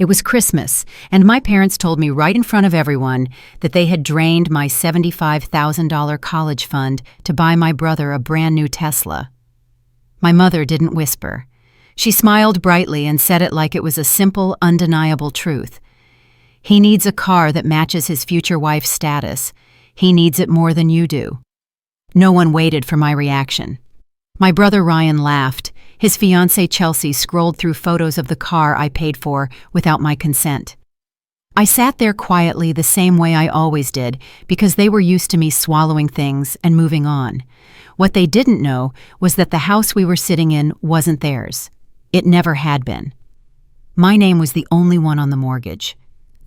It was Christmas, and my parents told me right in front of everyone that they had drained my $75,000 college fund to buy my brother a brand new Tesla. My mother didn't whisper. She smiled brightly and said it like it was a simple, undeniable truth. He needs a car that matches his future wife's status. He needs it more than you do. No one waited for my reaction. My brother Ryan laughed. His fiancée Chelsea scrolled through photos of the car I paid for without my consent. I sat there quietly the same way I always did because they were used to me swallowing things and moving on. What they didn't know was that the house we were sitting in wasn't theirs. It never had been. My name was the only one on the mortgage,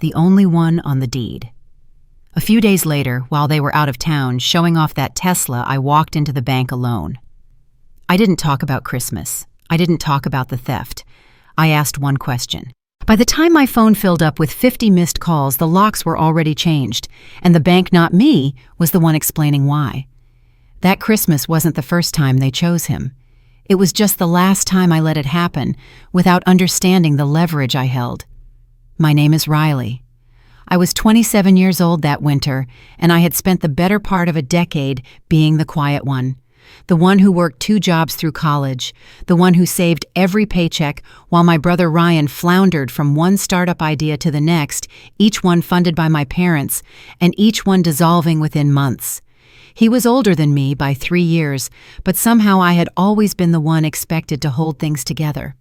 the only one on the deed. A few days later, while they were out of town showing off that Tesla, I walked into the bank alone. I didn't talk about Christmas. I didn't talk about the theft. I asked one question. By the time my phone filled up with 50 missed calls, the locks were already changed, and the bank, not me, was the one explaining why. That Christmas wasn't the first time they chose him. It was just the last time I let it happen without understanding the leverage I held. My name is Riley. I was 27 years old that winter, and I had spent the better part of a decade being the quiet one. The one who worked 2 jobs through college, the one who saved every paycheck while my brother Ryan floundered from one startup idea to the next, each one funded by my parents, and each one dissolving within months. He was older than me by 3 years, but somehow I had always been the one expected to hold things together.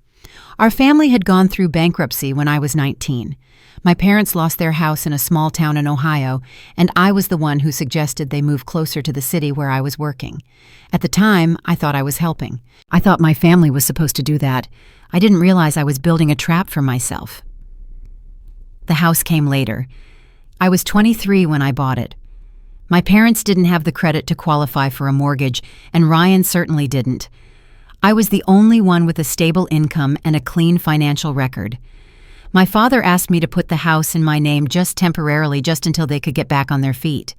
Our family had gone through bankruptcy when I was 19. My parents lost their house in a small town in Ohio, and I was the one who suggested they move closer to the city where I was working. At the time, I thought I was helping. I thought my family was supposed to do that. I didn't realize I was building a trap for myself. The house came later. I was 23 when I bought it. My parents didn't have the credit to qualify for a mortgage, and Ryan certainly didn't. I was the only one with a stable income and a clean financial record. My father asked me to put the house in my name just temporarily, just until they could get back on their feet.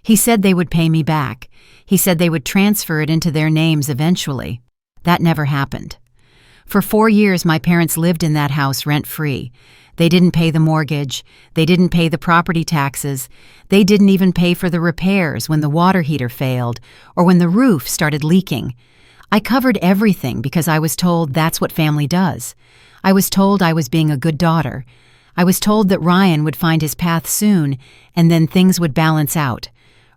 He said they would pay me back. He said they would transfer it into their names eventually. That never happened. For 4 years, my parents lived in that house rent-free. They didn't pay the mortgage. They didn't pay the property taxes. They didn't even pay for the repairs when the water heater failed or when the roof started leaking. I covered everything because I was told that's what family does. I was told I was being a good daughter. I was told that Ryan would find his path soon, and then things would balance out.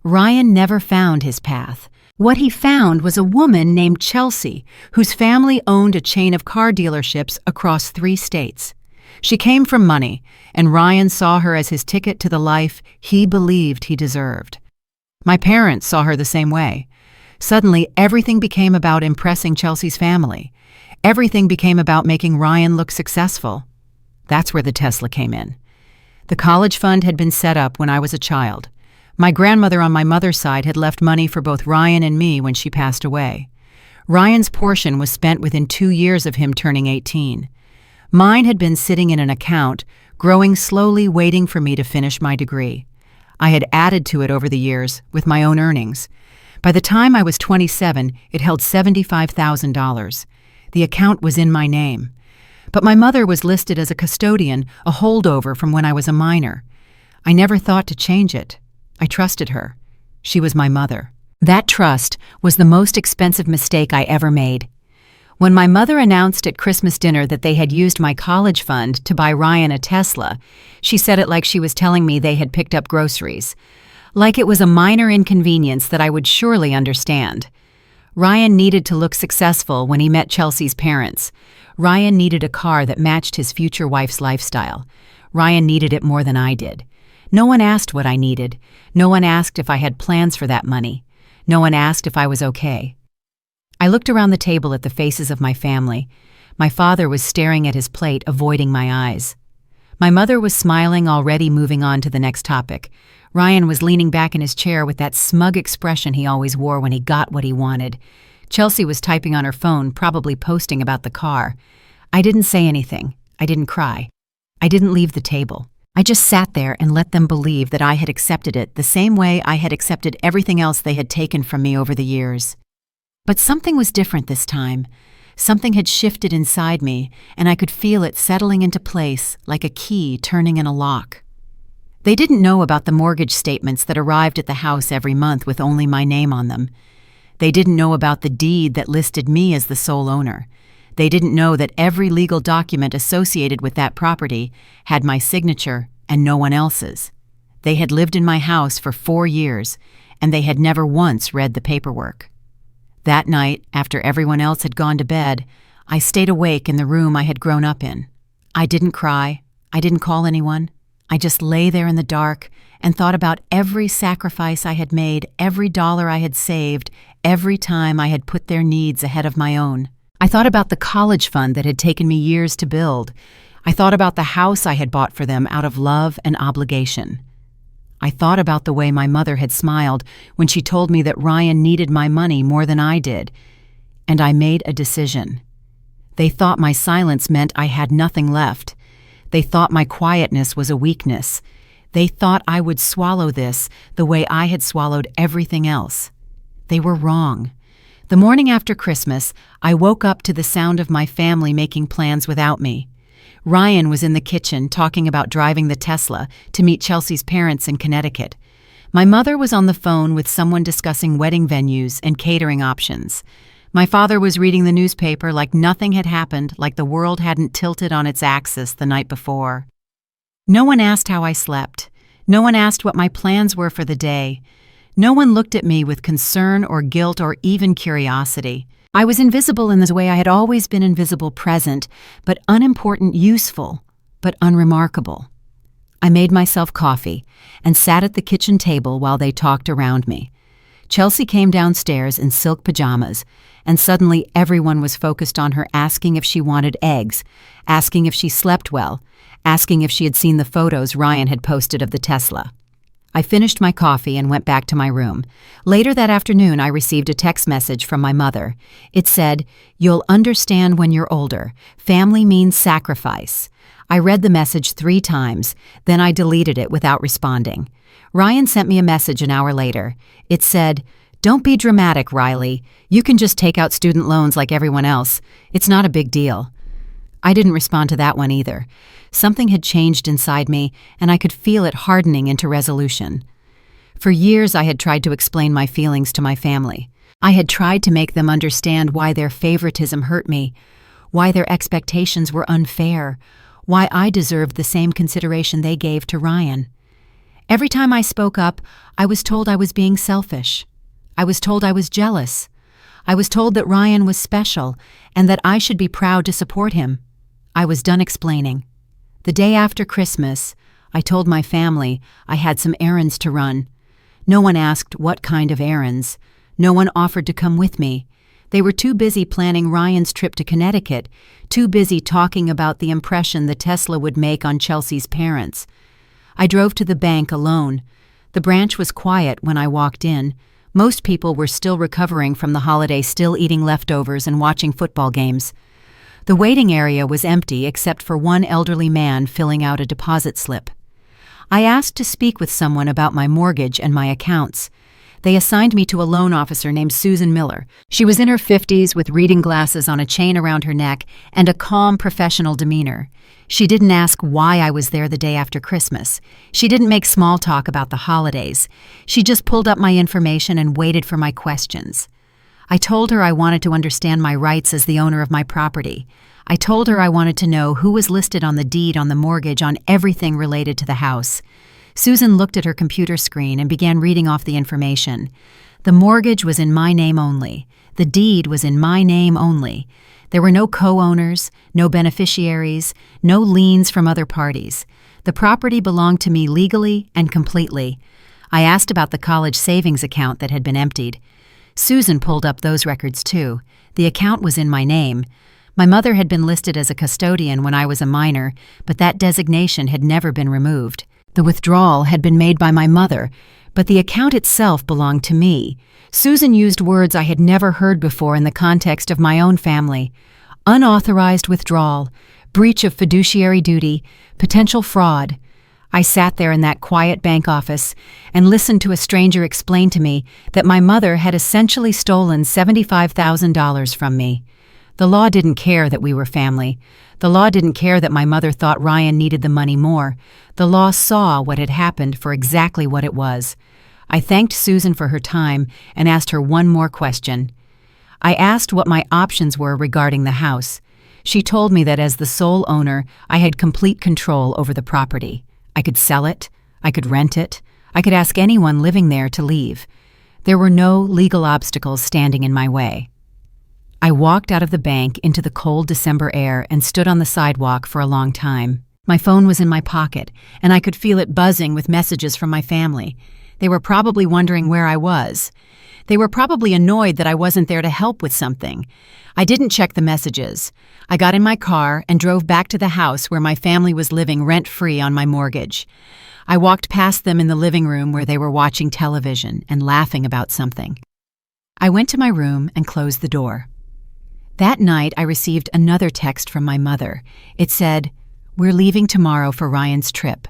Ryan never found his path. What he found was a woman named Chelsea, whose family owned a chain of car dealerships across 3 states. She came from money, and Ryan saw her as his ticket to the life he believed he deserved. My parents saw her the same way. Suddenly, everything became about impressing Chelsea's family. Everything became about making Ryan look successful. That's where the Tesla came in. The college fund had been set up when I was a child. My grandmother on my mother's side had left money for both Ryan and me when she passed away. Ryan's portion was spent within 2 years of him turning 18. Mine had been sitting in an account, growing slowly, waiting for me to finish my degree. I had added to it over the years with my own earnings. By the time I was 27, it held $75,000. The account was in my name. But my mother was listed as a custodian, a holdover from when I was a minor. I never thought to change it. I trusted her. She was my mother. That trust was the most expensive mistake I ever made. When my mother announced at Christmas dinner that they had used my college fund to buy Ryan a Tesla, she said it like she was telling me they had picked up groceries. Like it was a minor inconvenience that I would surely understand. Ryan needed to look successful when he met Chelsea's parents. Ryan needed a car that matched his future wife's lifestyle. Ryan needed it more than I did. No one asked what I needed. No one asked if I had plans for that money. No one asked if I was okay. I looked around the table at the faces of my family. My father was staring at his plate, avoiding my eyes. My mother was smiling, already moving on to the next topic. Ryan was leaning back in his chair with that smug expression he always wore when he got what he wanted. Chelsea was typing on her phone, probably posting about the car. I didn't say anything. I didn't cry. I didn't leave the table. I just sat there and let them believe that I had accepted it the same way I had accepted everything else they had taken from me over the years. But something was different this time. Something had shifted inside me, and I could feel it settling into place like a key turning in a lock. They didn't know about the mortgage statements that arrived at the house every month with only my name on them. They didn't know about the deed that listed me as the sole owner. They didn't know that every legal document associated with that property had my signature and no one else's. They had lived in my house for 4 years, and they had never once read the paperwork. That night, after everyone else had gone to bed, I stayed awake in the room I had grown up in. I didn't cry. I didn't call anyone. I just lay there in the dark and thought about every sacrifice I had made, every dollar I had saved, every time I had put their needs ahead of my own. I thought about the college fund that had taken me years to build. I thought about the house I had bought for them out of love and obligation. I thought about the way my mother had smiled when she told me that Ryan needed my money more than I did, and I made a decision. They thought my silence meant I had nothing left. They thought my quietness was a weakness. They thought I would swallow this the way I had swallowed everything else. They were wrong. The morning after Christmas, I woke up to the sound of my family making plans without me. Ryan was in the kitchen talking about driving the Tesla to meet Chelsea's parents in Connecticut. My mother was on the phone with someone discussing wedding venues and catering options. My father was reading the newspaper like nothing had happened, like the world hadn't tilted on its axis the night before. No one asked how I slept. No one asked what my plans were for the day. No one looked at me with concern or guilt or even curiosity. I was invisible in the way I had always been invisible, present, but unimportant, useful, but unremarkable. I made myself coffee and sat at the kitchen table while they talked around me. Chelsea came downstairs in silk pajamas, and suddenly everyone was focused on her, asking if she wanted eggs, asking if she slept well, asking if she had seen the photos Ryan had posted of the Tesla. I finished my coffee and went back to my room. Later that afternoon, I received a text message from my mother. It said, "You'll understand when you're older. Family means sacrifice." I read the message 3 times, then I deleted it without responding. Ryan sent me a message an hour later. It said, "Don't be dramatic, Riley. You can just take out student loans like everyone else. It's not a big deal." I didn't respond to that one either. Something had changed inside me, and I could feel it hardening into resolution. For years, I had tried to explain my feelings to my family. I had tried to make them understand why their favoritism hurt me, why their expectations were unfair, why I deserved the same consideration they gave to Ryan. Every time I spoke up, I was told I was being selfish. I was told I was jealous. I was told that Ryan was special and that I should be proud to support him. I was done explaining. The day after Christmas, I told my family I had some errands to run. No one asked what kind of errands. No one offered to come with me. They were too busy planning Ryan's trip to Connecticut, too busy talking about the impression the Tesla would make on Chelsea's parents. I drove to the bank alone. The branch was quiet when I walked in. Most people were still recovering from the holiday, still eating leftovers and watching football games. The waiting area was empty except for one elderly man filling out a deposit slip. I asked to speak with someone about my mortgage and my accounts. They assigned me to a loan officer named Susan Miller. She was in her 50s with reading glasses on a chain around her neck and a calm, professional demeanor. She didn't ask why I was there the day after Christmas. She didn't make small talk about the holidays. She just pulled up my information and waited for my questions. I told her I wanted to understand my rights as the owner of my property. I told her I wanted to know who was listed on the deed, on the mortgage, on everything related to the house. Susan looked at her computer screen and began reading off the information. The mortgage was in my name only. The deed was in my name only. There were no co-owners, no beneficiaries, no liens from other parties. The property belonged to me legally and completely. I asked about the college savings account that had been emptied. Susan pulled up those records too. The account was in my name. My mother had been listed as a custodian when I was a minor, but that designation had never been removed. The withdrawal had been made by my mother, but the account itself belonged to me. Susan used words I had never heard before in the context of my own family. Unauthorized withdrawal, breach of fiduciary duty, potential fraud. I sat there in that quiet bank office and listened to a stranger explain to me that my mother had essentially stolen $75,000 from me. The law didn't care that we were family. The law didn't care that my mother thought Ryan needed the money more. The law saw what had happened for exactly what it was. I thanked Susan for her time and asked her one more question. I asked what my options were regarding the house. She told me that as the sole owner, I had complete control over the property. I could sell it. I could rent it. I could ask anyone living there to leave. There were no legal obstacles standing in my way. I walked out of the bank into the cold December air and stood on the sidewalk for a long time. My phone was in my pocket, and I could feel it buzzing with messages from my family. They were probably wondering where I was. They were probably annoyed that I wasn't there to help with something. I didn't check the messages. I got in my car and drove back to the house where my family was living rent-free on my mortgage. I walked past them in the living room where they were watching television and laughing about something. I went to my room and closed the door. That night, I received another text from my mother. It said, "We're leaving tomorrow for Ryan's trip.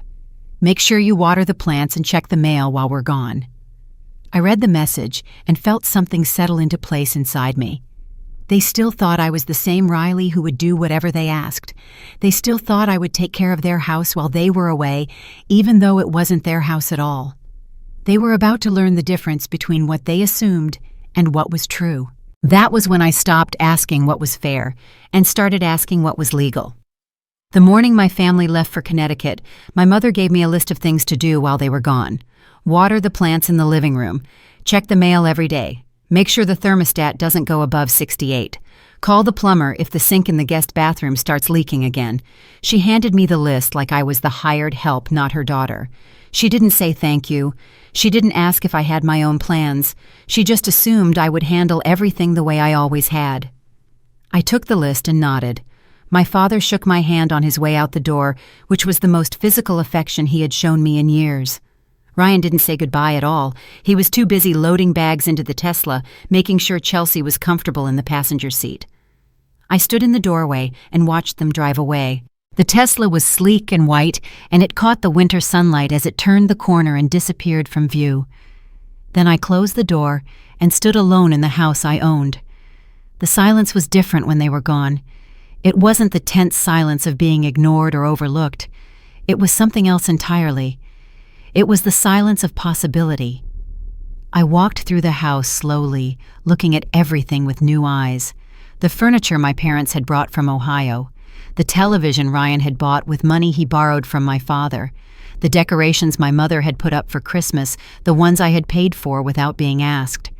Make sure you water the plants and check the mail while we're gone." I read the message and felt something settle into place inside me. They still thought I was the same Riley who would do whatever they asked. They still thought I would take care of their house while they were away, even though it wasn't their house at all. They were about to learn the difference between what they assumed and what was true. That was when I stopped asking what was fair and started asking what was legal. The morning my family left for Connecticut, my mother gave me a list of things to do while they were gone. Water the plants in the living room. Check the mail every day. Make sure the thermostat doesn't go above 68. Call the plumber if the sink in the guest bathroom starts leaking again. She handed me the list like I was the hired help, not her daughter. She didn't say thank you. She didn't ask if I had my own plans. She just assumed I would handle everything the way I always had. I took the list and nodded. My father shook my hand on his way out the door, which was the most physical affection he had shown me in years. Ryan didn't say goodbye at all. He was too busy loading bags into the Tesla, making sure Chelsea was comfortable in the passenger seat. I stood in the doorway and watched them drive away. The Tesla was sleek and white, and it caught the winter sunlight as it turned the corner and disappeared from view. Then I closed the door and stood alone in the house I owned. The silence was different when they were gone. It wasn't the tense silence of being ignored or overlooked. It was something else entirely. It was the silence of possibility. I walked through the house slowly, looking at everything with new eyes. The furniture my parents had brought from Ohio. The television Ryan had bought with money he borrowed from my father. The decorations my mother had put up for Christmas, the ones I had paid for without being asked.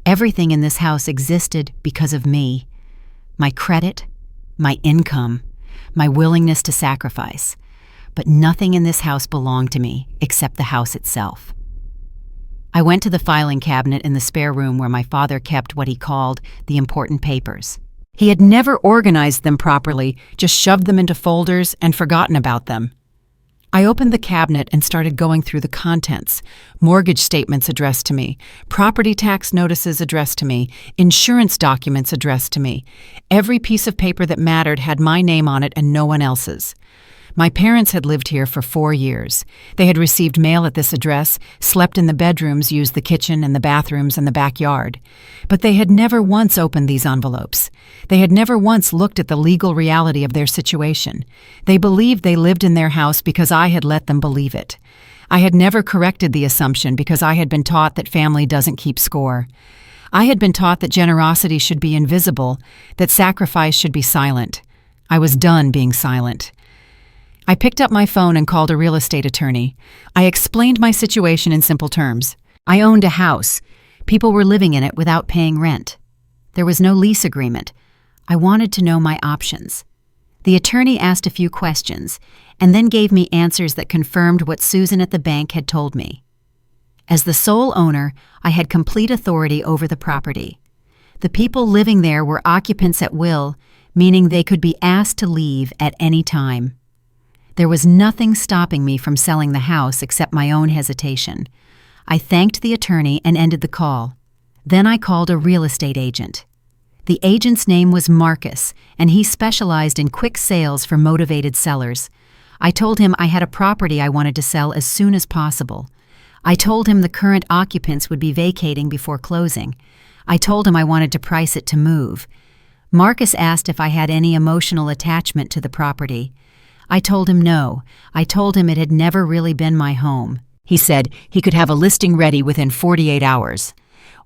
Everything in this house existed because of me. My credit, my income, my willingness to sacrifice. But nothing in this house belonged to me except the house itself. I went to the filing cabinet in the spare room where my father kept what he called the important papers. He had never organized them properly, just shoved them into folders and forgotten about them. I opened the cabinet and started going through the contents. Mortgage statements addressed to me, property tax notices addressed to me, insurance documents addressed to me. Every piece of paper that mattered had my name on it and no one else's. My parents had lived here for 4 years. They had received mail at this address, slept in the bedrooms, used the kitchen and the bathrooms and the backyard. But they had never once opened these envelopes. They had never once looked at the legal reality of their situation. They believed they lived in their house because I had let them believe it. I had never corrected the assumption because I had been taught that family doesn't keep score. I had been taught that generosity should be invisible, that sacrifice should be silent. I was done being silent. I picked up my phone and called a real estate attorney. I explained my situation in simple terms. I owned a house. People were living in it without paying rent. There was no lease agreement. I wanted to know my options. The attorney asked a few questions and then gave me answers that confirmed what Susan at the bank had told me. As the sole owner, I had complete authority over the property. The people living there were occupants at will, meaning they could be asked to leave at any time. There was nothing stopping me from selling the house except my own hesitation. I thanked the attorney and ended the call. Then I called a real estate agent. The agent's name was Marcus, and he specialized in quick sales for motivated sellers. I told him I had a property I wanted to sell as soon as possible. I told him the current occupants would be vacating before closing. I told him I wanted to price it to move. Marcus asked if I had any emotional attachment to the property. I told him no. I told him it had never really been my home. He said he could have a listing ready within 48 hours.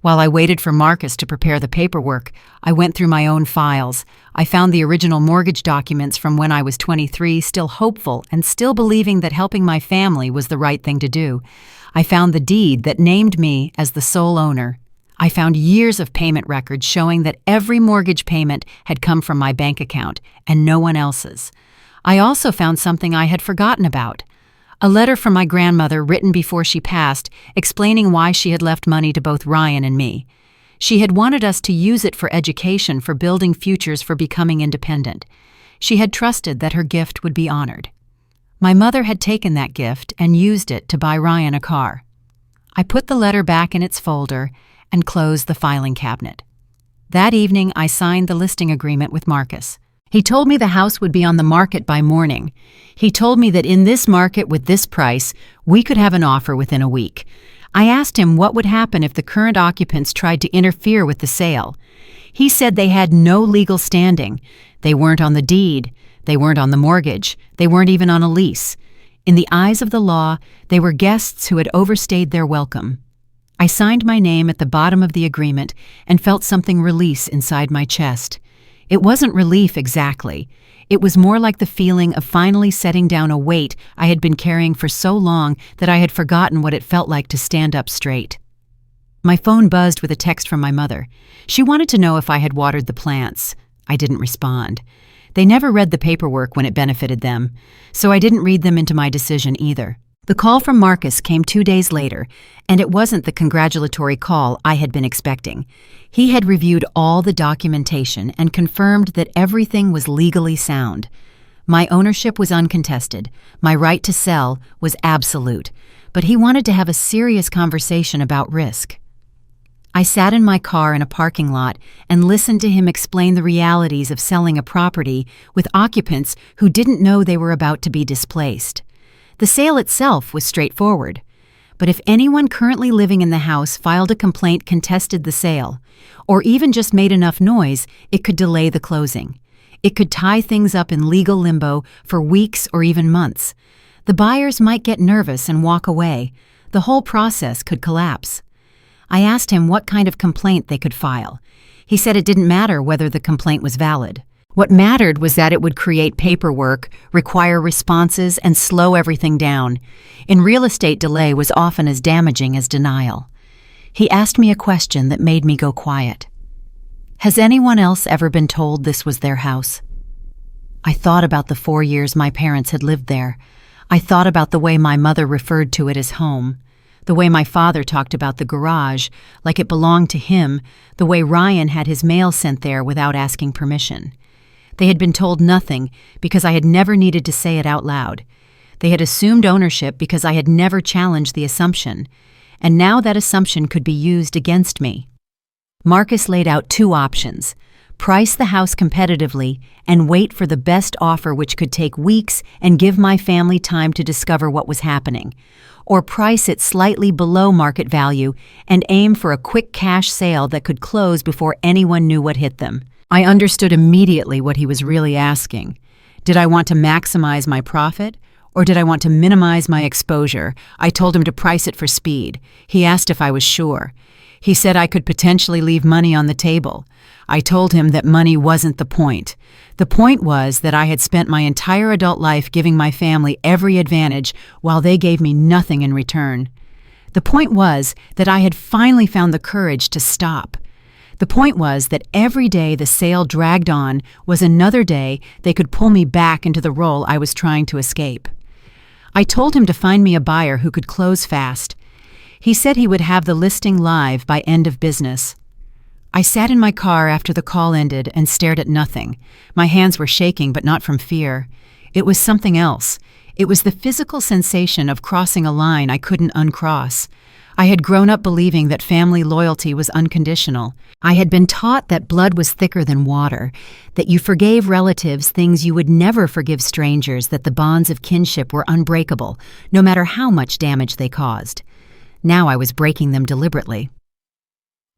While I waited for Marcus to prepare the paperwork, I went through my own files. I found the original mortgage documents from when I was 23, still hopeful and still believing that helping my family was the right thing to do. I found the deed that named me as the sole owner. I found years of payment records showing that every mortgage payment had come from my bank account and no one else's. I also found something I had forgotten about. A letter from my grandmother written before she passed, explaining why she had left money to both Ryan and me. She had wanted us to use it for education, for building futures, for becoming independent. She had trusted that her gift would be honored. My mother had taken that gift and used it to buy Ryan a car. I put the letter back in its folder and closed the filing cabinet. That evening, I signed the listing agreement with Marcus. He told me the house would be on the market by morning. He told me that in this market with this price, we could have an offer within a week. I asked him what would happen if the current occupants tried to interfere with the sale. He said they had no legal standing. They weren't on the deed. They weren't on the mortgage. They weren't even on a lease. In the eyes of the law, they were guests who had overstayed their welcome. I signed my name at the bottom of the agreement and felt something release inside my chest. It wasn't relief exactly. It was more like the feeling of finally setting down a weight I had been carrying for so long that I had forgotten what it felt like to stand up straight. My phone buzzed with a text from my mother. She wanted to know if I had watered the plants. I didn't respond. They never read the paperwork when it benefited them, so I didn't read them into my decision either. The call from Marcus came 2 days later, and it wasn't the congratulatory call I had been expecting. He had reviewed all the documentation and confirmed that everything was legally sound. My ownership was uncontested. My right to sell was absolute. But he wanted to have a serious conversation about risk. I sat in my car in a parking lot and listened to him explain the realities of selling a property with occupants who didn't know they were about to be displaced. The sale itself was straightforward, but if anyone currently living in the house filed a complaint, contested the sale, or even just made enough noise, it could delay the closing. It could tie things up in legal limbo for weeks or even months. The buyers might get nervous and walk away. The whole process could collapse. I asked him what kind of complaint they could file. He said it didn't matter whether the complaint was valid. What mattered was that it would create paperwork, require responses, and slow everything down. In real estate, delay was often as damaging as denial. He asked me a question that made me go quiet. Has anyone else ever been told this was their house? I thought about the 4 years my parents had lived there. I thought about the way my mother referred to it as home, the way my father talked about the garage like it belonged to him, the way Ryan had his mail sent there without asking permission. They had been told nothing because I had never needed to say it out loud. They had assumed ownership because I had never challenged the assumption, and now that assumption could be used against me. Marcus laid out 2 options: price the house competitively and wait for the best offer, which could take weeks and give my family time to discover what was happening, or price it slightly below market value and aim for a quick cash sale that could close before anyone knew what hit them. I understood immediately what he was really asking. Did I want to maximize my profit, or did I want to minimize my exposure? I told him to price it for speed. He asked if I was sure. He said I could potentially leave money on the table. I told him that money wasn't the point. The point was that I had spent my entire adult life giving my family every advantage while they gave me nothing in return. The point was that I had finally found the courage to stop. The point was that every day the sale dragged on was another day they could pull me back into the role I was trying to escape. I told him to find me a buyer who could close fast. He said he would have the listing live by end of business. I sat in my car after the call ended and stared at nothing. My hands were shaking, but not from fear. It was something else. It was the physical sensation of crossing a line I couldn't uncross. I had grown up believing that family loyalty was unconditional. I had been taught that blood was thicker than water, that you forgave relatives things you would never forgive strangers, that the bonds of kinship were unbreakable, no matter how much damage they caused. Now I was breaking them deliberately.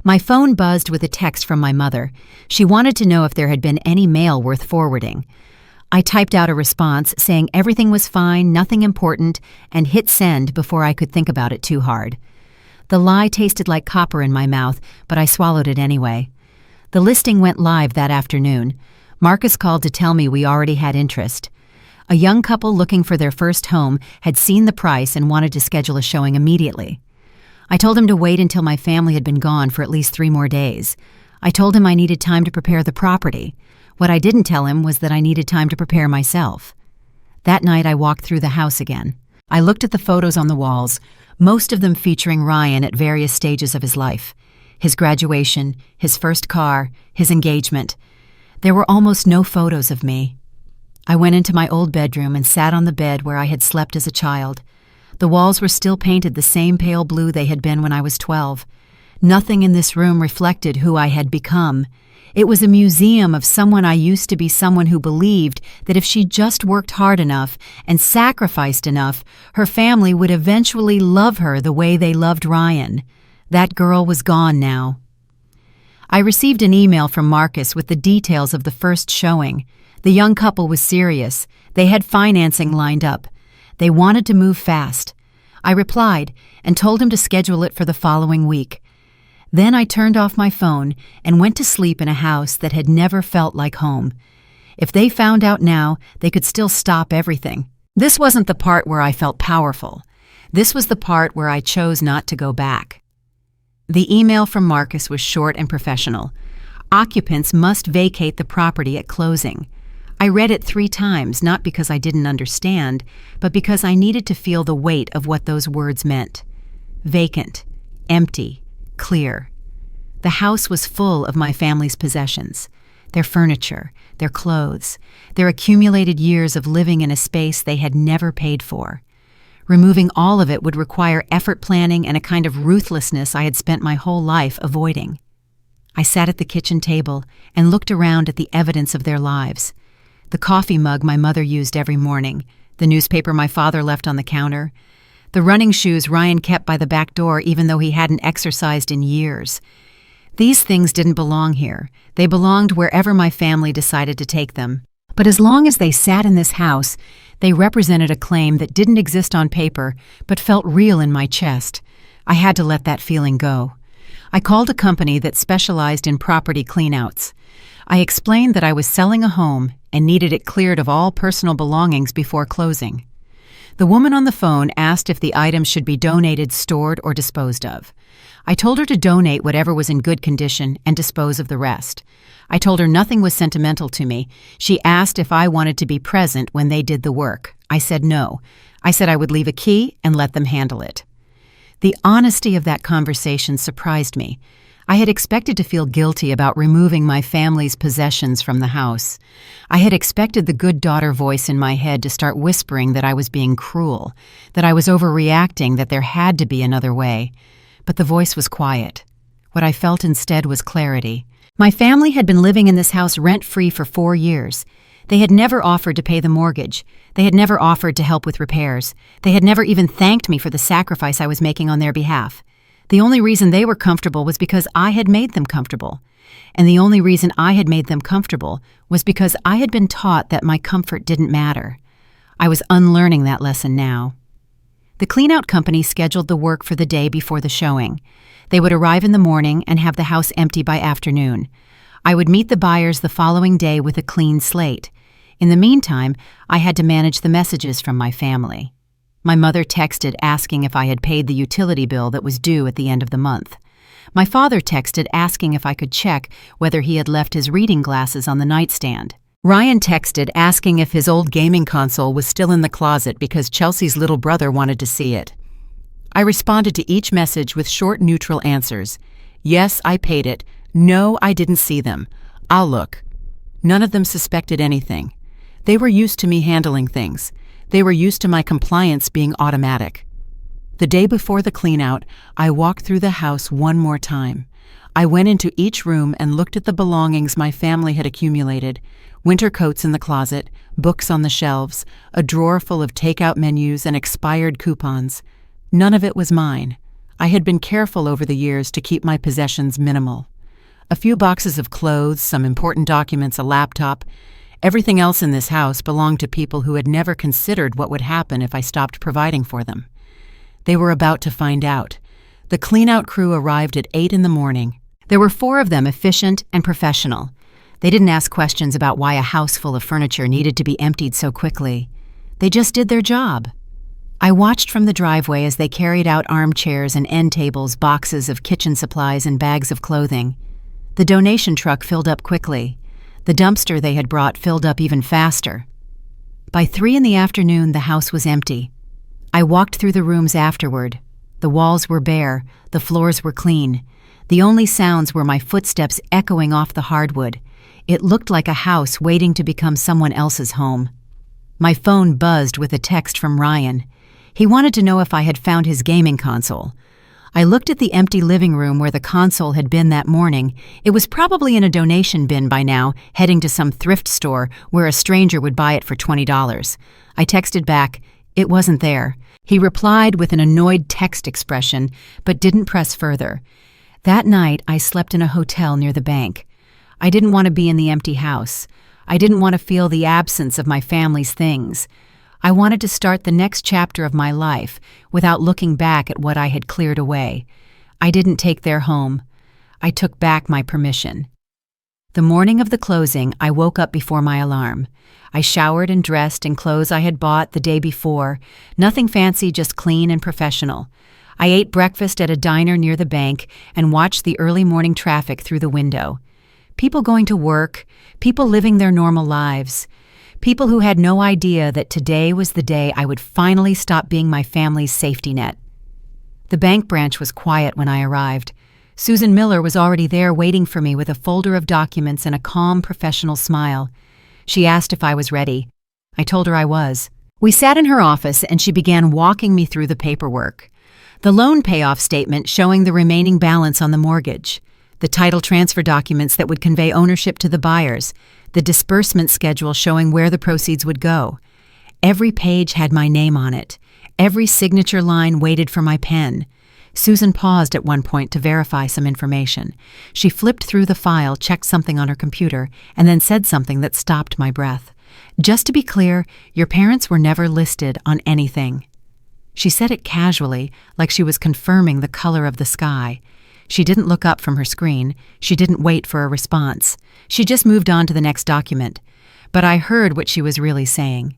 My phone buzzed with a text from my mother. She wanted to know if there had been any mail worth forwarding. I typed out a response saying everything was fine, nothing important, and hit send before I could think about it too hard. The lie tasted like copper in my mouth, but I swallowed it anyway. The listing went live that afternoon. Marcus called to tell me we already had interest. A young couple looking for their first home had seen the price and wanted to schedule a showing immediately. I told him to wait until my family had been gone for at least 3 more days. I told him I needed time to prepare the property. What I didn't tell him was that I needed time to prepare myself. That night I walked through the house again. I looked at the photos on the walls, most of them featuring Ryan at various stages of his life. His graduation, his first car, his engagement. There were almost no photos of me. I went into my old bedroom and sat on the bed where I had slept as a child. The walls were still painted the same pale blue they had been when I was 12. Nothing in this room reflected who I had become. It was a museum of someone I used to be, someone who believed that if she just worked hard enough and sacrificed enough, her family would eventually love her the way they loved Ryan. That girl was gone now. I received an email from Marcus with the details of the first showing. The young couple was serious. They had financing lined up. They wanted to move fast. I replied and told him to schedule it for the following week. Then I turned off my phone and went to sleep in a house that had never felt like home. If they found out now, they could still stop everything. This wasn't the part where I felt powerful. This was the part where I chose not to go back. The email from Marcus was short and professional. Occupants must vacate the property at closing. I read it 3 times, not because I didn't understand, but because I needed to feel the weight of what those words meant. Vacant, empty, clear. The house was full of my family's possessions, their furniture, their clothes, their accumulated years of living in a space they had never paid for. Removing all of it would require effort planning and a kind of ruthlessness I had spent my whole life avoiding. I sat at the kitchen table and looked around at the evidence of their lives. The coffee mug my mother used every morning, the newspaper my father left on the counter, the running shoes Ryan kept by the back door even though he hadn't exercised in years. These things didn't belong here. They belonged wherever my family decided to take them. But as long as they sat in this house, they represented a claim that didn't exist on paper but felt real in my chest. I had to let that feeling go. I called a company that specialized in property cleanouts. I explained that I was selling a home and needed it cleared of all personal belongings before closing. The woman on the phone asked if the items should be donated, stored, or disposed of. I told her to donate whatever was in good condition and dispose of the rest. I told her nothing was sentimental to me. She asked if I wanted to be present when they did the work. I said no. I said I would leave a key and let them handle it. The honesty of that conversation surprised me. I had expected to feel guilty about removing my family's possessions from the house. I had expected the good daughter voice in my head to start whispering that I was being cruel, that I was overreacting, that there had to be another way. But the voice was quiet. What I felt instead was clarity. My family had been living in this house rent-free for 4 years. They had never offered to pay the mortgage. They had never offered to help with repairs. They had never even thanked me for the sacrifice I was making on their behalf. The only reason they were comfortable was because I had made them comfortable. And the only reason I had made them comfortable was because I had been taught that my comfort didn't matter. I was unlearning that lesson now. The cleanout company scheduled the work for the day before the showing. They would arrive in the morning and have the house empty by afternoon. I would meet the buyers the following day with a clean slate. In the meantime, I had to manage the messages from my family. My mother texted asking if I had paid the utility bill that was due at the end of the month. My father texted asking if I could check whether he had left his reading glasses on the nightstand. Ryan texted asking if his old gaming console was still in the closet because Chelsea's little brother wanted to see it. I responded to each message with short, neutral answers. Yes, I paid it. No, I didn't see them. I'll look. None of them suspected anything. They were used to me handling things. They were used to my compliance being automatic. The day before the cleanout, I walked through the house one more time. I went into each room and looked at the belongings my family had accumulated. Winter coats in the closet, books on the shelves, a drawer full of takeout menus and expired coupons. None of it was mine. I had been careful over the years to keep my possessions minimal. A few boxes of clothes, some important documents, a laptop. Everything else in this house belonged to people who had never considered what would happen if I stopped providing for them. They were about to find out. The cleanout crew arrived at 8 in the morning. There were 4 of them, efficient and professional. They didn't ask questions about why a house full of furniture needed to be emptied so quickly. They just did their job. I watched from the driveway as they carried out armchairs and end tables, boxes of kitchen supplies and bags of clothing. The donation truck filled up quickly. The dumpster they had brought filled up even faster. By 3 in the afternoon, the house was empty. I walked through the rooms afterward. The walls were bare, the floors were clean. The only sounds were my footsteps echoing off the hardwood. It looked like a house waiting to become someone else's home. My phone buzzed with a text from Ryan. He wanted to know if I had found his gaming console. I looked at the empty living room where the console had been that morning. It was probably in a donation bin by now, heading to some thrift store where a stranger would buy it for $20. I texted back, "It wasn't there." He replied with an annoyed text expression, but didn't press further. That night, I slept in a hotel near the bank. I didn't want to be in the empty house. I didn't want to feel the absence of my family's things. I wanted to start the next chapter of my life without looking back at what I had cleared away. I didn't take their home. I took back my permission. The morning of the closing, I woke up before my alarm. I showered and dressed in clothes I had bought the day before. Nothing fancy, just clean and professional. I ate breakfast at a diner near the bank and watched the early morning traffic through the window. People going to work, people living their normal lives. People who had no idea that today was the day I would finally stop being my family's safety net. The bank branch was quiet when I arrived. Susan Miller was already there waiting for me with a folder of documents and a calm, professional smile. She asked if I was ready. I told her I was. We sat in her office and she began walking me through the paperwork. The loan payoff statement showing the remaining balance on the mortgage. The title transfer documents that would convey ownership to the buyers. The disbursement schedule showing where the proceeds would go. Every page had my name on it. Every signature line waited for my pen. Susan paused at one point to verify some information. She flipped through the file, checked something on her computer, and then said something that stopped my breath. "Just to be clear, your parents were never listed on anything." She said it casually, like she was confirming the color of the sky. She didn't look up from her screen. She didn't wait for a response. She just moved on to the next document. But I heard what she was really saying.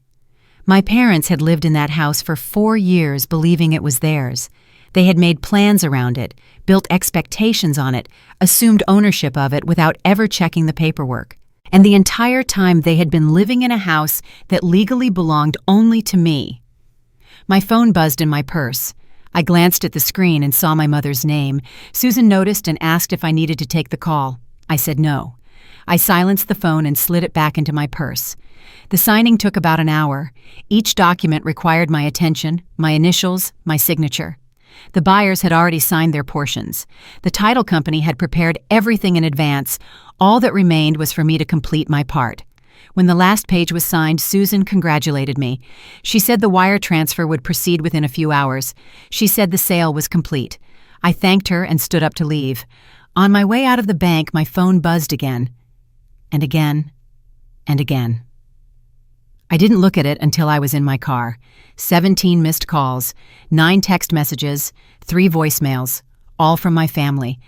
My parents had lived in that house for 4 years believing it was theirs. They had made plans around it, built expectations on it, assumed ownership of it without ever checking the paperwork. And the entire time they had been living in a house that legally belonged only to me. My phone buzzed in my purse. I glanced at the screen and saw my mother's name. Susan noticed and asked if I needed to take the call. I said no. I silenced the phone and slid it back into my purse. The signing took about an hour. Each document required my attention, my initials, my signature. The buyers had already signed their portions. The title company had prepared everything in advance. All that remained was for me to complete my part. When the last page was signed, Susan congratulated me. She said the wire transfer would proceed within a few hours. She said the sale was complete. I thanked her and stood up to leave. On my way out of the bank, my phone buzzed again. And again. And again. I didn't look at it until I was in my car. 17 missed calls, 9 text messages, 3 voicemails, all from my family.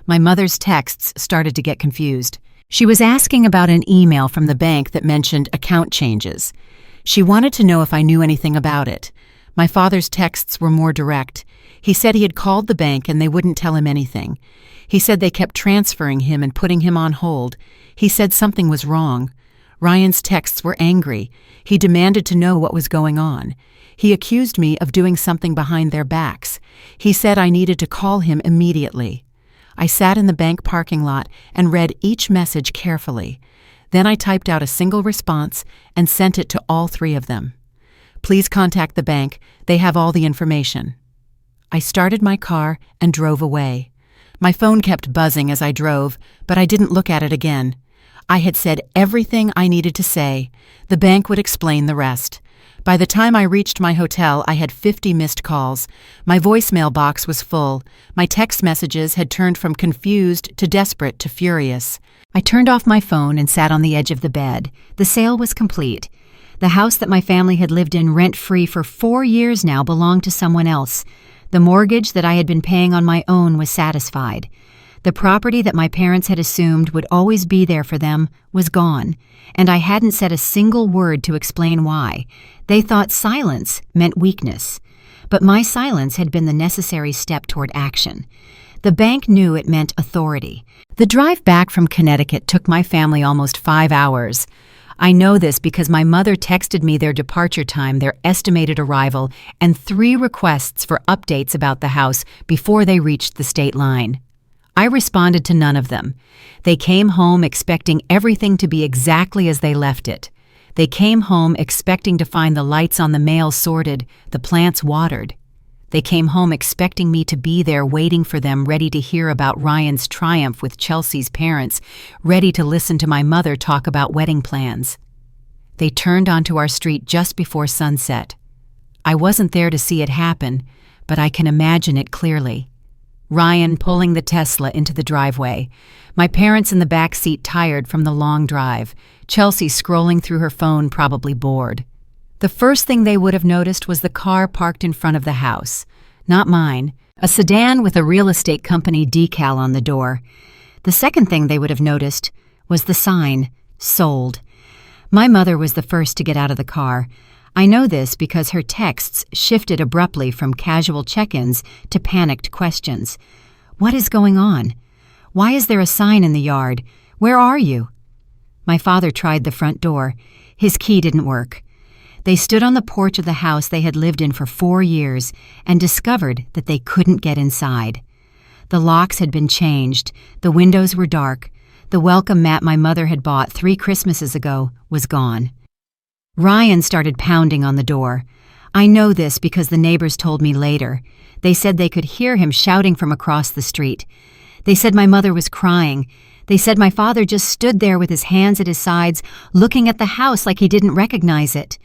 My mother's texts started to get confused. She was asking about an email from the bank that mentioned account changes. She wanted to know if I knew anything about it. My father's texts were more direct. He said he had called the bank and they wouldn't tell him anything. He said they kept transferring him and putting him on hold. He said something was wrong. Ryan's texts were angry. He demanded to know what was going on. He accused me of doing something behind their backs. He said I needed to call him immediately. I sat in the bank parking lot and read each message carefully. Then I typed out a single response and sent it to all 3 of them. Please contact the bank. They have all the information. I started my car and drove away. My phone kept buzzing as I drove, but I didn't look at it again. I had said everything I needed to say. The bank would explain the rest. By the time I reached my hotel, I had 50 missed calls. My voicemail box was full. My text messages had turned from confused to desperate to furious. I turned off my phone and sat on the edge of the bed. The sale was complete. The house that my family had lived in rent-free for 4 years now belonged to someone else. The mortgage that I had been paying on my own was satisfied. The property that my parents had assumed would always be there for them was gone, and I hadn't said a single word to explain why. They thought silence meant weakness, but my silence had been the necessary step toward action. The bank knew it meant authority. The drive back from Connecticut took my family almost 5 hours. I know this because my mother texted me their departure time, their estimated arrival, and 3 requests for updates about the house before they reached the state line. I responded to none of them. They came home expecting everything to be exactly as they left it. They came home expecting to find the lights on the mail sorted, the plants watered. They came home expecting me to be there waiting for them, ready to hear about Ryan's triumph with Chelsea's parents, ready to listen to my mother talk about wedding plans. They turned onto our street just before sunset. I wasn't there to see it happen, but I can imagine it clearly. Ryan pulling the Tesla into the driveway. My parents in the back seat tired from the long drive. Chelsea scrolling through her phone, probably bored. The first thing they would have noticed was the car parked in front of the house. Not mine. A sedan with a real estate company decal on the door. The second thing they would have noticed was the sign, sold. My mother was the first to get out of the car. I know this because her texts shifted abruptly from casual check-ins to panicked questions. What is going on? Why is there a sign in the yard? Where are you? My father tried the front door. His key didn't work. They stood on the porch of the house they had lived in for 4 years and discovered that they couldn't get inside. The locks had been changed. The windows were dark. The welcome mat my mother had bought 3 Christmases ago was gone. Ryan started pounding on the door. I know this because the neighbors told me later. They said they could hear him shouting from across the street. They said my mother was crying. They said my father just stood there with his hands at his sides, looking at the house like he didn't recognize it.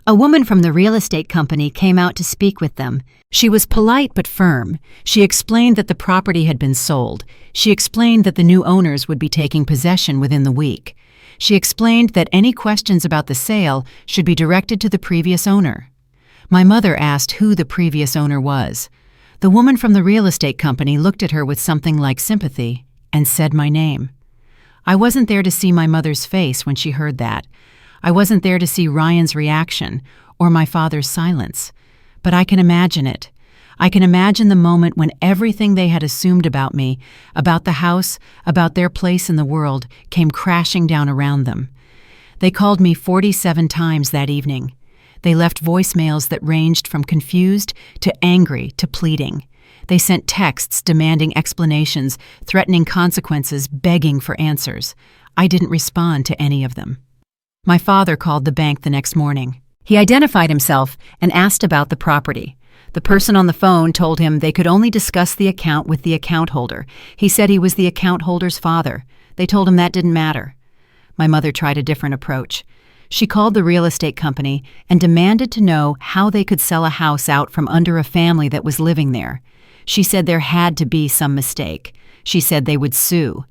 A woman from the real estate company came out to speak with them. She was polite but firm. She explained that the property had been sold. She explained that the new owners would be taking possession within the week. She explained that any questions about the sale should be directed to the previous owner. My mother asked who the previous owner was. The woman from the real estate company looked at her with something like sympathy and said my name. I wasn't there to see my mother's face when she heard that. I wasn't there to see Ryan's reaction or my father's silence. But I can imagine it. I can imagine the moment when everything they had assumed about me, about the house, about their place in the world, came crashing down around them. They called me 47 times that evening. They left voicemails that ranged from confused to angry to pleading. They sent texts demanding explanations, threatening consequences, begging for answers. I didn't respond to any of them. My father called the bank the next morning. He identified himself and asked about the property. The person on the phone told him they could only discuss the account with the account holder. He said he was the account holder's father. They told him that didn't matter. My mother tried a different approach. She called the real estate company and demanded to know how they could sell a house out from under a family that was living there. She said there had to be some mistake. She said they would sue.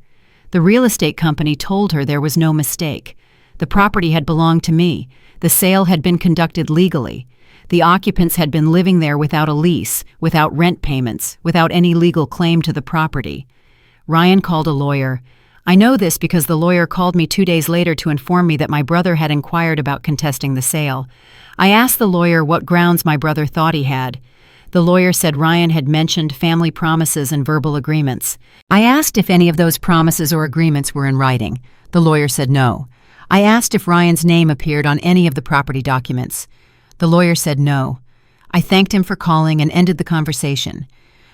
The real estate company told her there was no mistake. The property had belonged to me. The sale had been conducted legally. The occupants had been living there without a lease, without rent payments, without any legal claim to the property. Ryan called a lawyer. I know this because the lawyer called me 2 days later to inform me that my brother had inquired about contesting the sale. I asked the lawyer what grounds my brother thought he had. The lawyer said Ryan had mentioned family promises and verbal agreements. I asked if any of those promises or agreements were in writing. The lawyer said no. I asked if Ryan's name appeared on any of the property documents. The lawyer said no. I thanked him for calling and ended the conversation.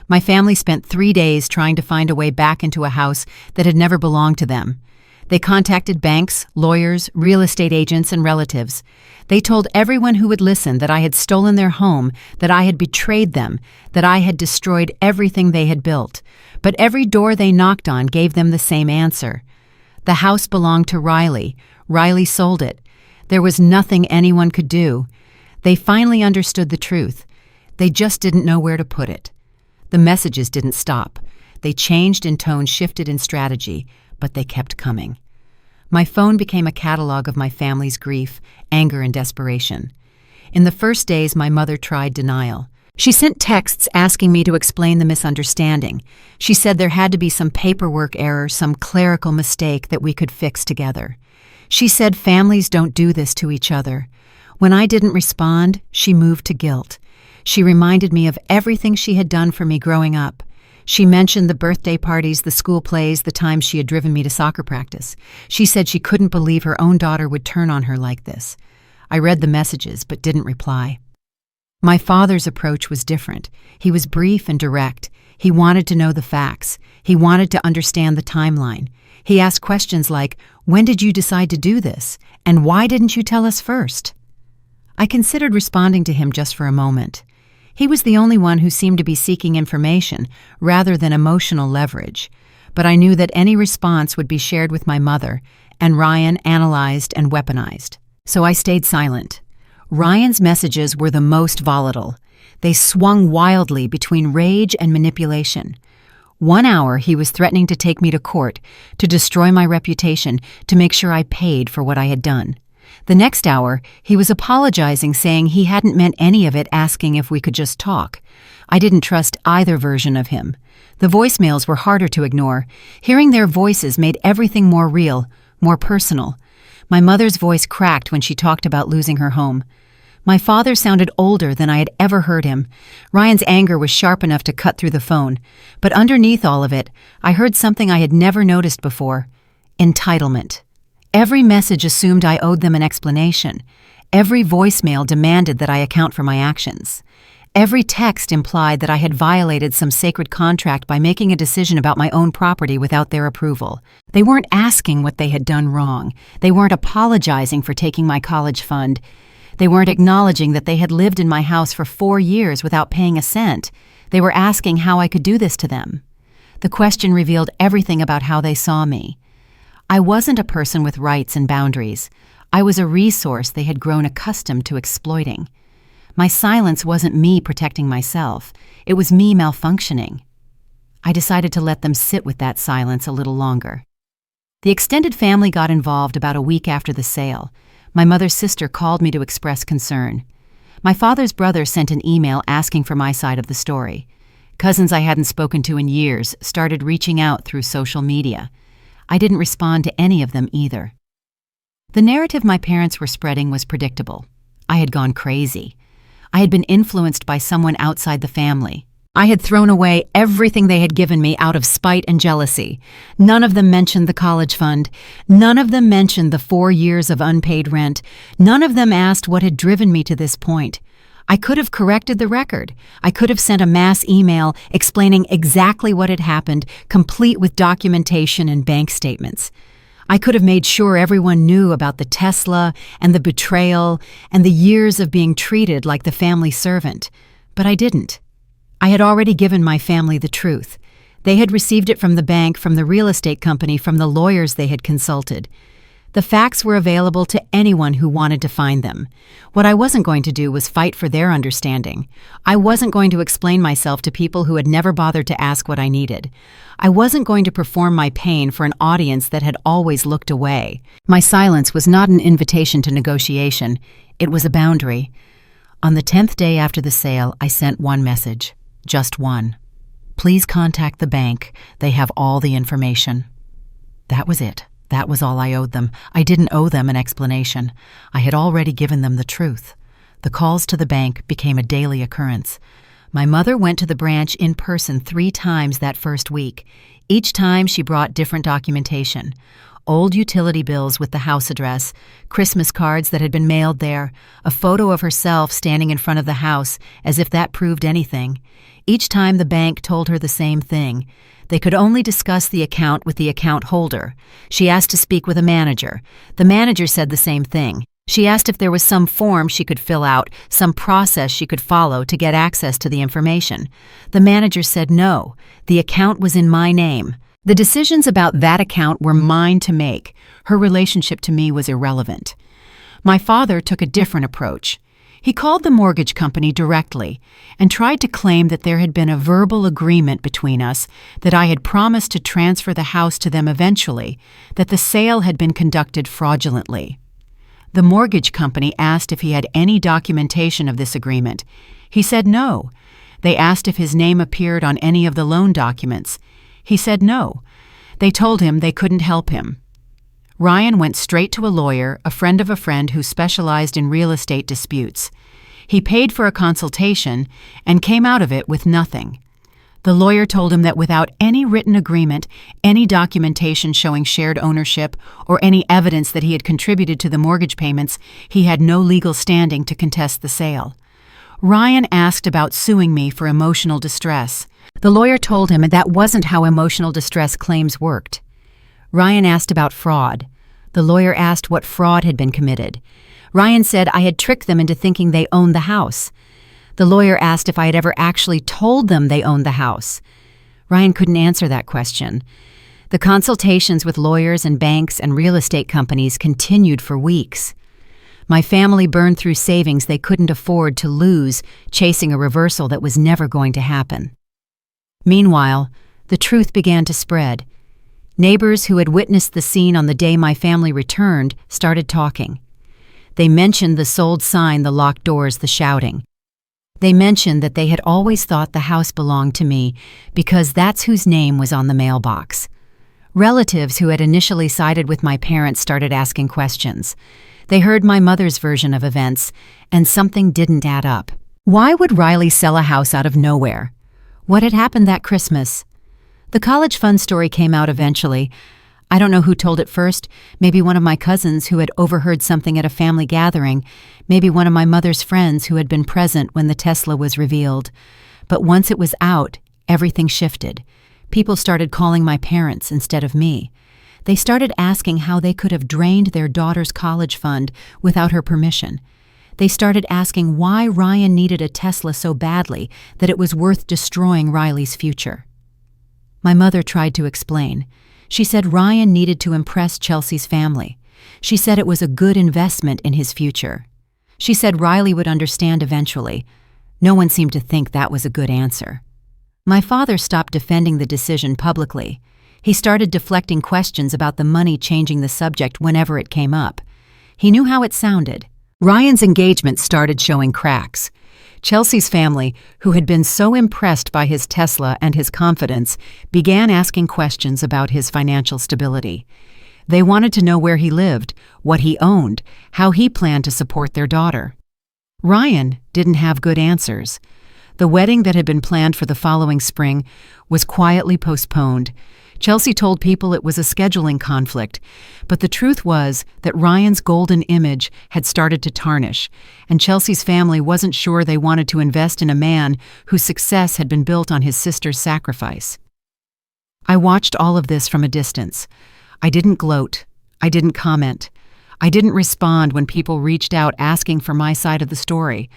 My family spent 3 days trying to find a way back into a house that had never belonged to them. They contacted banks, lawyers, real estate agents, and relatives. They told everyone who would listen that I had stolen their home, that I had betrayed them, that I had destroyed everything they had built. But every door they knocked on gave them the same answer. The house belonged to Riley. Riley sold it. There was nothing anyone could do. They finally understood the truth. They just didn't know where to put it. The messages didn't stop. They changed in tone, shifted in strategy, but they kept coming. My phone became a catalog of my family's grief, anger, and desperation. In the first days, my mother tried denial. She sent texts asking me to explain the misunderstanding. She said there had to be some paperwork error, some clerical mistake that we could fix together. She said families don't do this to each other. When I didn't respond, she moved to guilt. She reminded me of everything she had done for me growing up. She mentioned the birthday parties, the school plays, the times she had driven me to soccer practice. She said she couldn't believe her own daughter would turn on her like this. I read the messages but didn't reply. My father's approach was different. He was brief and direct. He wanted to know the facts. He wanted to understand the timeline. He asked questions like, "When did you decide to do this? And why didn't you tell us first?" I considered responding to him just for a moment. He was the only one who seemed to be seeking information rather than emotional leverage. But I knew that any response would be shared with my mother, and Ryan analyzed and weaponized. So I stayed silent. Ryan's messages were the most volatile. They swung wildly between rage and manipulation. 1 hour he was threatening to take me to court, to destroy my reputation, to make sure I paid for what I had done. The next hour, he was apologizing, saying he hadn't meant any of it, asking if we could just talk. I didn't trust either version of him. The voicemails were harder to ignore. Hearing their voices made everything more real, more personal. My mother's voice cracked when she talked about losing her home. My father sounded older than I had ever heard him. Ryan's anger was sharp enough to cut through the phone. But underneath all of it, I heard something I had never noticed before: entitlement. Every message assumed I owed them an explanation. Every voicemail demanded that I account for my actions. Every text implied that I had violated some sacred contract by making a decision about my own property without their approval. They weren't asking what they had done wrong. They weren't apologizing for taking my college fund. They weren't acknowledging that they had lived in my house for 4 years without paying a cent. They were asking how I could do this to them. The question revealed everything about how they saw me. I wasn't a person with rights and boundaries. I was a resource they had grown accustomed to exploiting. My silence wasn't me protecting myself. It was me malfunctioning. I decided to let them sit with that silence a little longer. The extended family got involved about a week after the sale. My mother's sister called me to express concern. My father's brother sent an email asking for my side of the story. Cousins I hadn't spoken to in years started reaching out through social media. I didn't respond to any of them either. The narrative my parents were spreading was predictable. I had gone crazy. I had been influenced by someone outside the family. I had thrown away everything they had given me out of spite and jealousy. None of them mentioned the college fund. None of them mentioned the 4 years of unpaid rent. None of them asked what had driven me to this point. I could have corrected the record. I could have sent a mass email explaining exactly what had happened, complete with documentation and bank statements. I could have made sure everyone knew about the Tesla and the betrayal and the years of being treated like the family servant. But I didn't. I had already given my family the truth. They had received it from the bank, from the real estate company, from the lawyers they had consulted. The facts were available to anyone who wanted to find them. What I wasn't going to do was fight for their understanding. I wasn't going to explain myself to people who had never bothered to ask what I needed. I wasn't going to perform my pain for an audience that had always looked away. My silence was not an invitation to negotiation. It was a boundary. On the 10th day after the sale, I sent one message. Just one. Please contact the bank. They have all the information. That was it. That was all I owed them. I didn't owe them an explanation. I had already given them the truth. The calls to the bank became a daily occurrence. My mother went to the branch in person 3 times that first week. Each time she brought different documentation. Old utility bills with the house address, Christmas cards that had been mailed there, a photo of herself standing in front of the house as if that proved anything. Each time the bank told her the same thing. They could only discuss the account with the account holder. She asked to speak with a manager. The manager said the same thing. She asked if there was some form she could fill out, some process she could follow to get access to the information. The manager said no. The account was in my name. The decisions about that account were mine to make. Her relationship to me was irrelevant. My father took a different approach. He called the mortgage company directly and tried to claim that there had been a verbal agreement between us, that I had promised to transfer the house to them eventually, that the sale had been conducted fraudulently. The mortgage company asked if he had any documentation of this agreement. He said no. They asked if his name appeared on any of the loan documents. He said no. They told him they couldn't help him. Ryan went straight to a lawyer, a friend of a friend who specialized in real estate disputes. He paid for a consultation and came out of it with nothing. The lawyer told him that without any written agreement, any documentation showing shared ownership, or any evidence that he had contributed to the mortgage payments, he had no legal standing to contest the sale. Ryan asked about suing me for emotional distress. The lawyer told him that wasn't how emotional distress claims worked. Ryan asked about fraud. The lawyer asked what fraud had been committed. Ryan said I had tricked them into thinking they owned the house. The lawyer asked if I had ever actually told them they owned the house. Ryan couldn't answer that question. The consultations with lawyers and banks and real estate companies continued for weeks. My family burned through savings they couldn't afford to lose, chasing a reversal that was never going to happen. Meanwhile, the truth began to spread. Neighbors who had witnessed the scene on the day my family returned started talking. They mentioned the sold sign, the locked doors, the shouting. They mentioned that they had always thought the house belonged to me because that's whose name was on the mailbox. Relatives who had initially sided with my parents started asking questions. They heard my mother's version of events, and something didn't add up. Why would Riley sell a house out of nowhere? What had happened that Christmas? The college fund story came out eventually. I don't know who told it first, maybe one of my cousins who had overheard something at a family gathering, maybe one of my mother's friends who had been present when the Tesla was revealed. But once it was out, everything shifted. People started calling my parents instead of me. They started asking how they could have drained their daughter's college fund without her permission. They started asking why Ryan needed a Tesla so badly that it was worth destroying Riley's future. My mother tried to explain. She said Ryan needed to impress Chelsea's family. She said it was a good investment in his future. She said Riley would understand eventually. No one seemed to think that was a good answer. My father stopped defending the decision publicly. He started deflecting questions about the money, changing the subject whenever it came up. He knew how it sounded. Ryan's engagement started showing cracks. Chelsea's family, who had been so impressed by his Tesla and his confidence, began asking questions about his financial stability. They wanted to know where he lived, what he owned, how he planned to support their daughter. Ryan didn't have good answers. The wedding that had been planned for the following spring was quietly postponed. Chelsea told people it was a scheduling conflict, but the truth was that Ryan's golden image had started to tarnish, and Chelsea's family wasn't sure they wanted to invest in a man whose success had been built on his sister's sacrifice. I watched all of this from a distance. I didn't gloat. I didn't comment. I didn't respond when people reached out asking for my side of the story.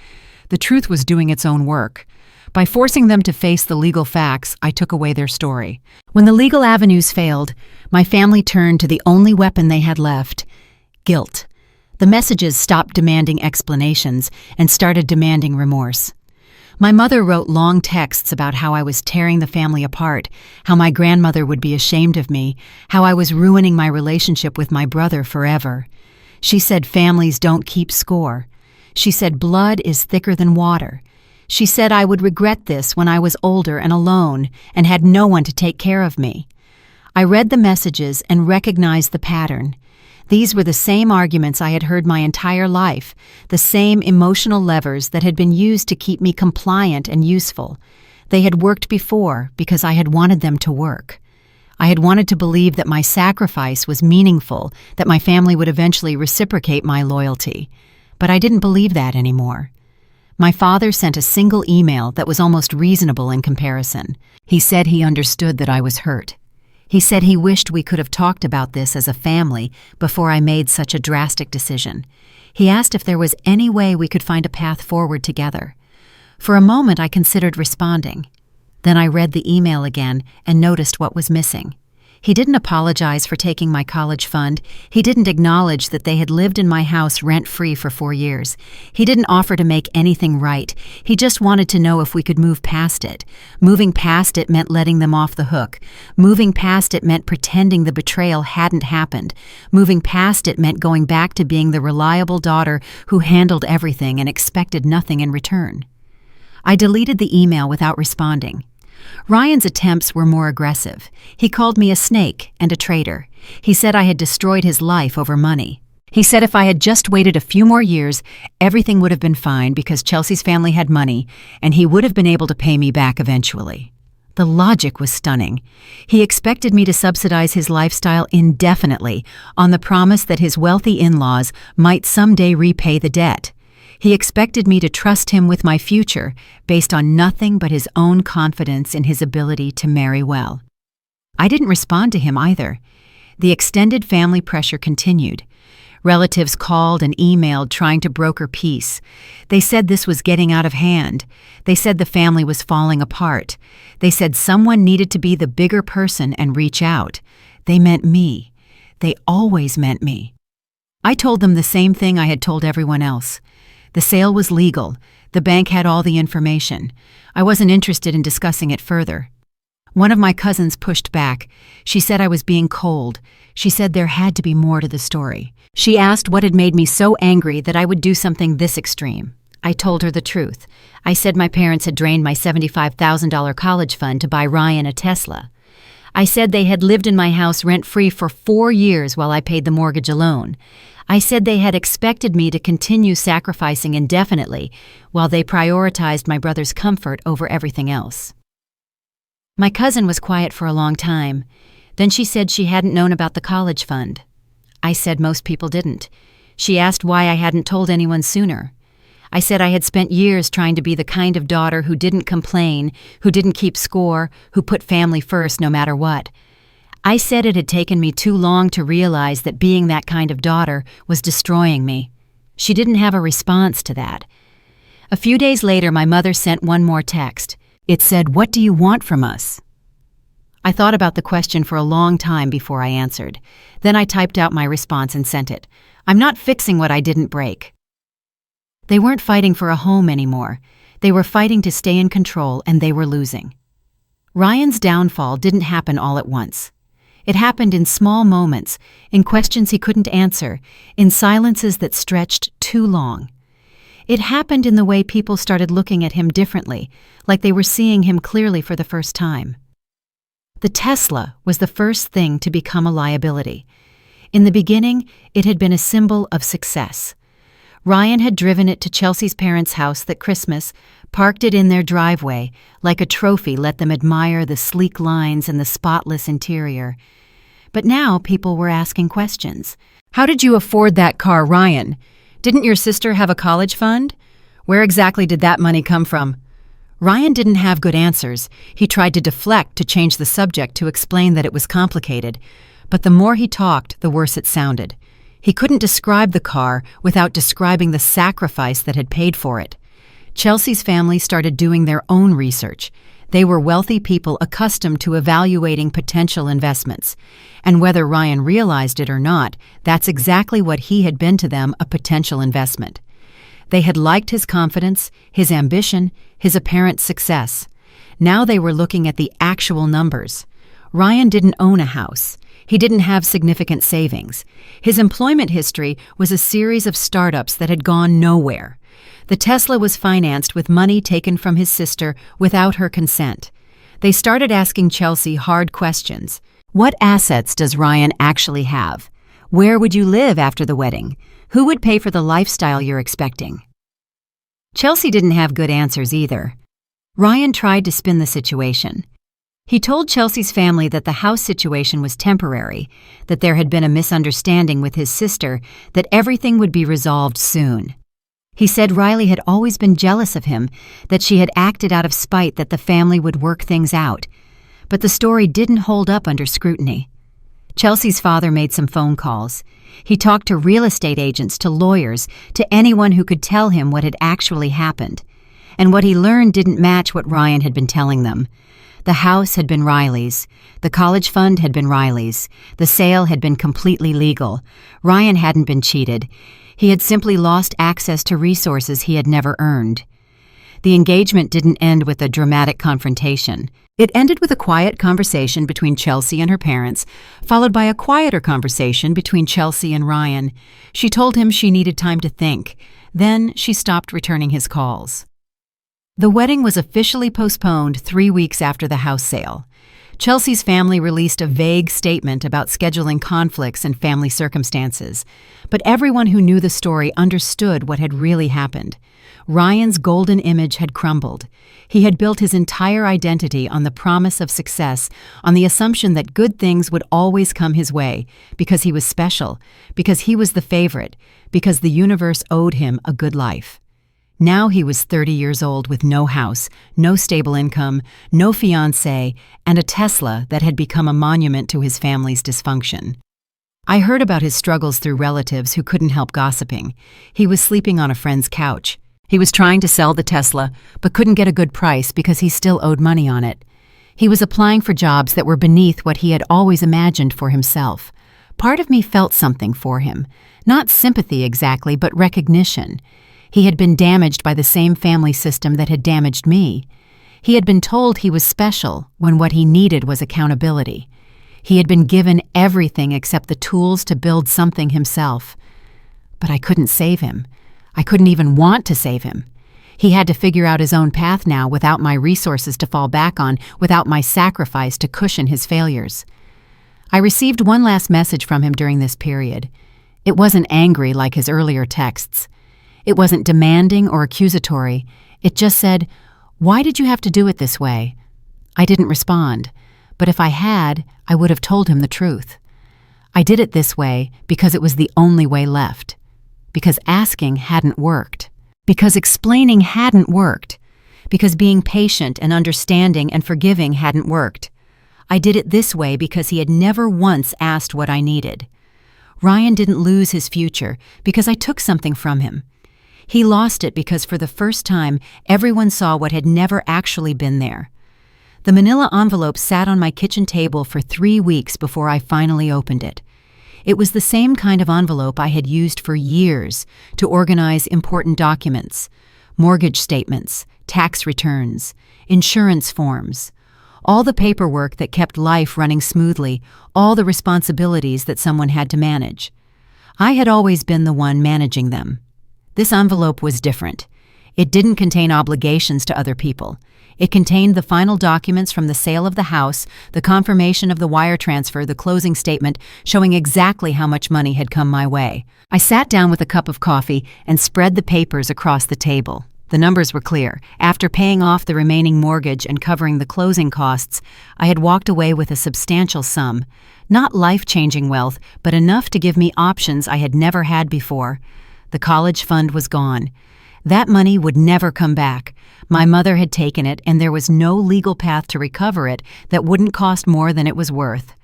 The truth was doing its own work. By forcing them to face the legal facts, I took away their story. When the legal avenues failed, my family turned to the only weapon they had left: guilt. The messages stopped demanding explanations and started demanding remorse. My mother wrote long texts about how I was tearing the family apart, how my grandmother would be ashamed of me, how I was ruining my relationship with my brother forever. She said families don't keep score. She said blood is thicker than water. She said I would regret this when I was older and alone and had no one to take care of me. I read the messages and recognized the pattern. These were the same arguments I had heard my entire life, the same emotional levers that had been used to keep me compliant and useful. They had worked before because I had wanted them to work. I had wanted to believe that my sacrifice was meaningful, that my family would eventually reciprocate my loyalty. But I didn't believe that anymore. My father sent a single email that was almost reasonable in comparison. He said he understood that I was hurt. He said he wished we could have talked about this as a family before I made such a drastic decision. He asked if there was any way we could find a path forward together. For a moment, I considered responding. Then I read the email again and noticed what was missing. He didn't apologize for taking my college fund. He didn't acknowledge that they had lived in my house rent-free for 4 years. He didn't offer to make anything right. He just wanted to know if we could move past it. Moving past it meant letting them off the hook. Moving past it meant pretending the betrayal hadn't happened. Moving past it meant going back to being the reliable daughter who handled everything and expected nothing in return. I deleted the email without responding. Ryan's attempts were more aggressive. He called me a snake and a traitor. He said I had destroyed his life over money. He said if I had just waited a few more years, everything would have been fine because Chelsea's family had money, and he would have been able to pay me back eventually. The logic was stunning. He expected me to subsidize his lifestyle indefinitely on the promise that his wealthy in-laws might someday repay the debt. He expected me to trust him with my future based on nothing but his own confidence in his ability to marry well. I didn't respond to him either. The extended family pressure continued. Relatives called and emailed trying to broker peace. They said this was getting out of hand. They said the family was falling apart. They said someone needed to be the bigger person and reach out. They meant me. They always meant me. I told them the same thing I had told everyone else. The sale was legal. The bank had all the information. I wasn't interested in discussing it further. One of my cousins pushed back. She said I was being cold. She said there had to be more to the story. She asked what had made me so angry that I would do something this extreme. I told her the truth. I said my parents had drained my $75,000 college fund to buy Ryan a Tesla. I said they had lived in my house rent-free for 4 years while I paid the mortgage alone. I said they had expected me to continue sacrificing indefinitely while they prioritized my brother's comfort over everything else. My cousin was quiet for a long time. Then she said she hadn't known about the college fund. I said most people didn't. She asked why I hadn't told anyone sooner. I said I had spent years trying to be the kind of daughter who didn't complain, who didn't keep score, who put family first no matter what. I said it had taken me too long to realize that being that kind of daughter was destroying me. She didn't have a response to that. A few days later, my mother sent one more text. It said, "What do you want from us?" I thought about the question for a long time before I answered. Then I typed out my response and sent it. "I'm not fixing what I didn't break." They weren't fighting for a home anymore. They were fighting to stay in control, and they were losing. Ryan's downfall didn't happen all at once. It happened in small moments, in questions he couldn't answer, in silences that stretched too long. It happened in the way people started looking at him differently, like they were seeing him clearly for the first time. The Tesla was the first thing to become a liability. In the beginning, it had been a symbol of success. Ryan had driven it to Chelsea's parents' house that Christmas, parked it in their driveway, like a trophy let them admire the sleek lines and the spotless interior. But now people were asking questions. "How did you afford that car, Ryan? Didn't your sister have a college fund? Where exactly did that money come from?" Ryan didn't have good answers. He tried to deflect, to change the subject, to explain that it was complicated. But the more he talked, the worse it sounded. He couldn't describe the car without describing the sacrifice that had paid for it. Chelsea's family started doing their own research. They were wealthy people accustomed to evaluating potential investments. And whether Ryan realized it or not, that's exactly what he had been to them, a potential investment. They had liked his confidence, his ambition, his apparent success. Now they were looking at the actual numbers. Ryan didn't own a house. He didn't have significant savings. His employment history was a series of startups that had gone nowhere. The Tesla was financed with money taken from his sister without her consent. They started asking Chelsea hard questions. What assets does Ryan actually have? Where would you live after the wedding? Who would pay for the lifestyle you're expecting? Chelsea didn't have good answers either. Ryan tried to spin the situation. He told Chelsea's family that the house situation was temporary, that there had been a misunderstanding with his sister, that everything would be resolved soon. He said Riley had always been jealous of him, that she had acted out of spite that the family would work things out. But the story didn't hold up under scrutiny. Chelsea's father made some phone calls. He talked to real estate agents, to lawyers, to anyone who could tell him what had actually happened. And what he learned didn't match what Ryan had been telling them. The house had been Riley's. The college fund had been Riley's. The sale had been completely legal. Ryan hadn't been cheated. He had simply lost access to resources he had never earned. The engagement didn't end with a dramatic confrontation. It ended with a quiet conversation between Chelsea and her parents, followed by a quieter conversation between Chelsea and Ryan. She told him she needed time to think. Then she stopped returning his calls. The wedding was officially postponed 3 weeks after the house sale. Chelsea's family released a vague statement about scheduling conflicts and family circumstances, but everyone who knew the story understood what had really happened. Ryan's golden image had crumbled. He had built his entire identity on the promise of success, on the assumption that good things would always come his way, because he was special, because he was the favorite, because the universe owed him a good life. Now he was 30 years old with no house, no stable income, no fiancé, and a Tesla that had become a monument to his family's dysfunction. I heard about his struggles through relatives who couldn't help gossiping. He was sleeping on a friend's couch. He was trying to sell the Tesla, but couldn't get a good price because he still owed money on it. He was applying for jobs that were beneath what he had always imagined for himself. Part of me felt something for him. Not sympathy exactly, but recognition. He had been damaged by the same family system that had damaged me. He had been told he was special when what he needed was accountability. He had been given everything except the tools to build something himself. But I couldn't save him. I couldn't even want to save him. He had to figure out his own path now without my resources to fall back on, without my sacrifice to cushion his failures. I received one last message from him during this period. It wasn't angry like his earlier texts. It wasn't demanding or accusatory. It just said, "Why did you have to do it this way?" I didn't respond, but if I had, I would have told him the truth. I did it this way because it was the only way left. Because asking hadn't worked. Because explaining hadn't worked. Because being patient and understanding and forgiving hadn't worked. I did it this way because he had never once asked what I needed. Ryan didn't lose his future because I took something from him. He lost it because for the first time, everyone saw what had never actually been there. The manila envelope sat on my kitchen table for 3 weeks before I finally opened it. It was the same kind of envelope I had used for years to organize important documents, mortgage statements, tax returns, insurance forms, all the paperwork that kept life running smoothly, all the responsibilities that someone had to manage. I had always been the one managing them. This envelope was different. It didn't contain obligations to other people. It contained the final documents from the sale of the house, the confirmation of the wire transfer, the closing statement showing exactly how much money had come my way. I sat down with a cup of coffee and spread the papers across the table. The numbers were clear. After paying off the remaining mortgage and covering the closing costs, I had walked away with a substantial sum. Not life-changing wealth, but enough to give me options I had never had before. The college fund was gone. That money would never come back. My mother had taken it, and there was no legal path to recover it that wouldn't cost more than it was worth.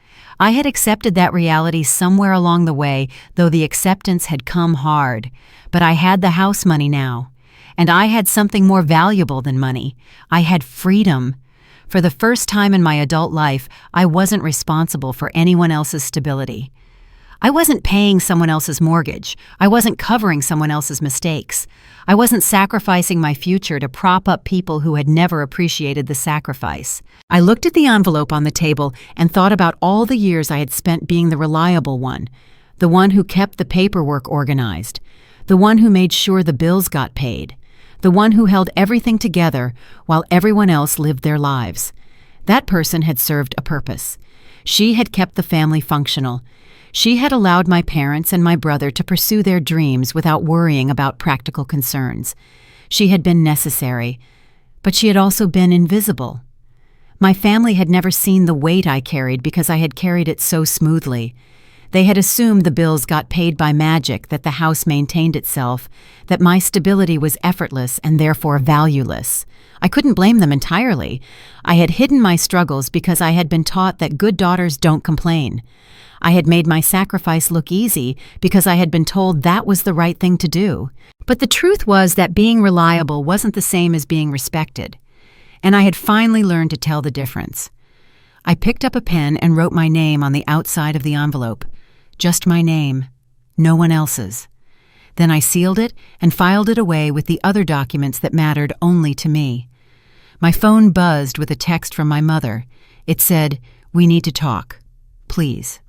I had accepted that reality somewhere along the way, though the acceptance had come hard. But I had the house money now. And I had something more valuable than money. I had freedom. For the first time in my adult life, I wasn't responsible for anyone else's stability. I wasn't paying someone else's mortgage. I wasn't covering someone else's mistakes. I wasn't sacrificing my future to prop up people who had never appreciated the sacrifice. I looked at the envelope on the table and thought about all the years I had spent being the reliable one, the one who kept the paperwork organized, the one who made sure the bills got paid, the one who held everything together while everyone else lived their lives. That person had served a purpose. She had kept the family functional. She had allowed my parents and my brother to pursue their dreams without worrying about practical concerns. She had been necessary, but she had also been invisible. My family had never seen the weight I carried because I had carried it so smoothly. They had assumed the bills got paid by magic, that the house maintained itself, that my stability was effortless and therefore valueless. I couldn't blame them entirely. I had hidden my struggles because I had been taught that good daughters don't complain. I had made my sacrifice look easy because I had been told that was the right thing to do. But the truth was that being reliable wasn't the same as being respected. and I had finally learned to tell the difference. I picked up a pen and wrote my name on the outside of the envelope. Just my name, no one else's. Then I sealed it and filed it away with the other documents that mattered only to me. My phone buzzed with a text from my mother. It said, "We need to talk. Please."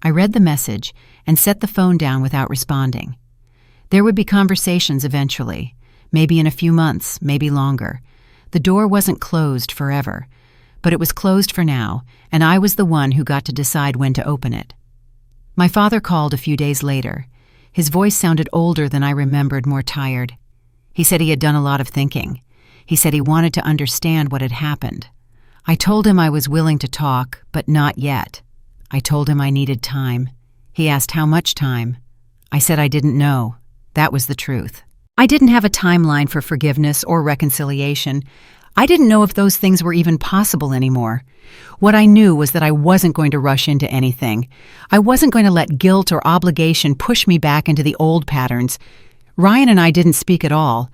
I read the message and set the phone down without responding. There would be conversations eventually, maybe in a few months, maybe longer. The door wasn't closed forever, but it was closed for now, and I was the one who got to decide when to open it. My father called a few days later. His voice sounded older than I remembered, more tired. He said he had done a lot of thinking. He said he wanted to understand what had happened. I told him I was willing to talk, but not yet. I told him I needed time. He asked how much time. I said I didn't know. That was the truth. I didn't have a timeline for forgiveness or reconciliation. I didn't know if those things were even possible anymore. What I knew was that I wasn't going to rush into anything. I wasn't going to let guilt or obligation push me back into the old patterns. Ryan and I didn't speak at all.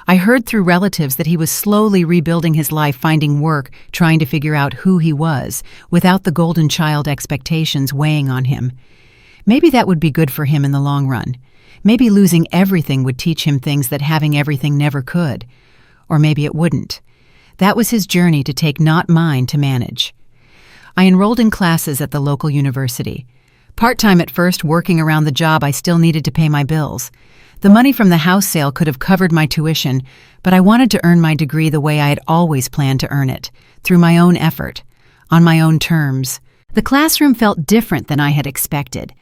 I heard through relatives that he was slowly rebuilding his life, finding work, trying to figure out who he was, without the golden child expectations weighing on him. Maybe that would be good for him in the long run. Maybe losing everything would teach him things that having everything never could. Or maybe it wouldn't. That was his journey to take, not mine to manage. I enrolled in classes at the local university. Part-time at first, working around the job I still needed to pay my bills. The money from the house sale could have covered my tuition, but I wanted to earn my degree the way I had always planned to earn it, through my own effort, on my own terms. The classroom felt different than I had expected.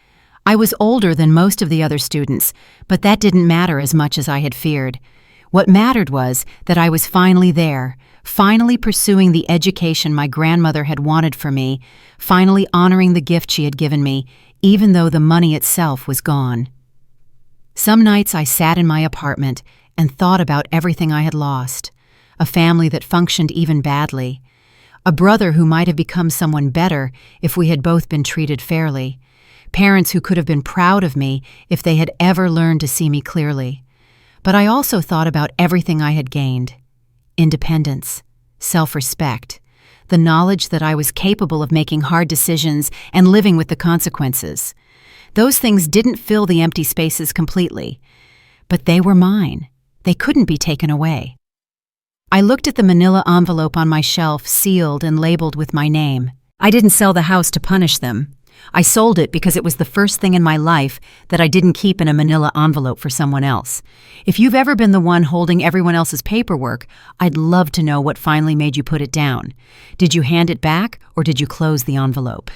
I was older than most of the other students, but that didn't matter as much as I had feared. What mattered was that I was finally there, finally pursuing the education my grandmother had wanted for me, finally honoring the gift she had given me, even though the money itself was gone. Some nights I sat in my apartment and thought about everything I had lost, a family that functioned even badly, a brother who might have become someone better if we had both been treated fairly, parents who could have been proud of me if they had ever learned to see me clearly. But I also thought about everything I had gained: independence, self-respect, the knowledge that I was capable of making hard decisions and living with the consequences. Those things didn't fill the empty spaces completely, but they were mine. They couldn't be taken away. I looked at the manila envelope on my shelf, sealed and labeled with my name. I didn't sell the house to punish them. I sold it because it was the first thing in my life that I didn't keep in a manila envelope for someone else. If you've ever been the one holding everyone else's paperwork, I'd love to know what finally made you put it down. Did you hand it back, or did you close the envelope?